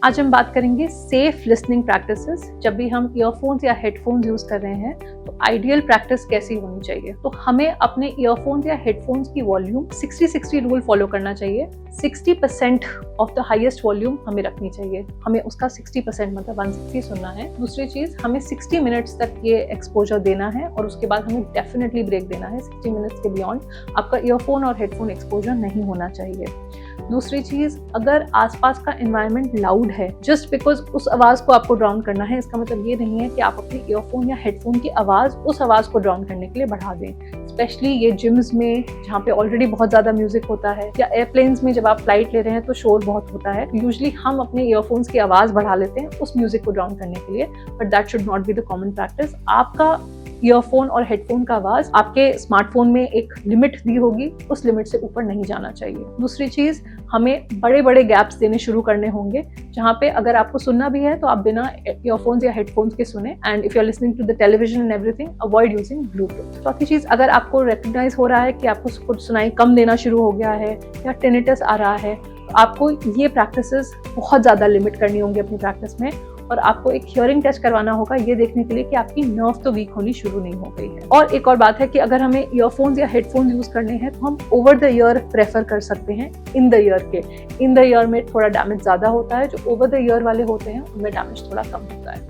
आज हम बात करेंगे सेफ लिसनिंग प्रैक्टिसेस। जब भी हम ईयरफोन्स या हेडफोन्स यूज कर रहे हैं तो आइडियल प्रैक्टिस कैसी होनी चाहिए। तो हमें अपने ईयरफोन्स या हेडफोन्स की वॉल्यूम 60-60 रूल फॉलो करना चाहिए। 60% ऑफ द हाईएस्ट वॉल्यूम हमें रखनी चाहिए। हमें उसका 60% मतलब 160 सुनना है। दूसरी चीज, हमें 60 मिनट्स तक ये एक्सपोजर देना है और उसके बाद हमें डेफिनेटली ब्रेक देना है। 60 मिनट्स के बियॉन्ड आपका ईयरफोन और हेडफोन एक्सपोजर नहीं होना चाहिए। दूसरी चीज, अगर आसपास का एनवायरनमेंट लाउड है, जस्ट बिकॉज उस आवाज को आपको ड्राउन करना है, इसका मतलब ये नहीं है कि आप अपने ईयरफोन या हेडफोन की आवाज उस आवाज को ड्राउन करने के लिए बढ़ा दें। स्पेशली ये जिम्स में जहाँ पे ऑलरेडी बहुत ज्यादा म्यूजिक होता है, या एयरप्लेन्स में जब आप फ्लाइट ले रहे हैं तो शोर बहुत होता है। यूजुअली हम अपने ईयरफोन्स की आवाज बढ़ा लेते हैं उस म्यूजिक को ड्राउन करने के लिए, but that should not be the common practice. आपका ईयरफोन और हेडफोन का आवाज आपके स्मार्टफोन में एक लिमिट दी होगी, उस लिमिट से ऊपर नहीं जाना चाहिए। दूसरी चीज, हमें बड़े बड़े गैप्स देने शुरू करने होंगे, जहाँ पे अगर आपको सुनना भी है तो आप बिना ईयरफोन्स या हेडफोन्स के सुने। And if you are listening to the television and everything, avoid using Bluetooth. चौथी चीज, अगर आपको रिकग्नाइज हो रहा है कि आपको कुछ सुनाई कम देना शुरू हो गया है या टिनिटस आ रहा है, तो आपको ये प्रैक्टिसेस बहुत ज्यादा लिमिट करनी होंगी अपनी प्रैक्टिस में, और आपको एक हियरिंग टेस्ट करवाना होगा ये देखने के लिए कि आपकी नर्व तो वीक होनी शुरू नहीं हो गई है। और एक और बात है कि अगर हमें ईयरफोन्स या हेडफोन्स यूज करने हैं तो हम ओवर द ईयर प्रेफर कर सकते हैं इन द ईयर के। इन द ईयर में थोड़ा डैमेज ज्यादा होता है, जो ओवर द ईयर वाले होते हैं उनमें डैमेज थोड़ा कम होता है।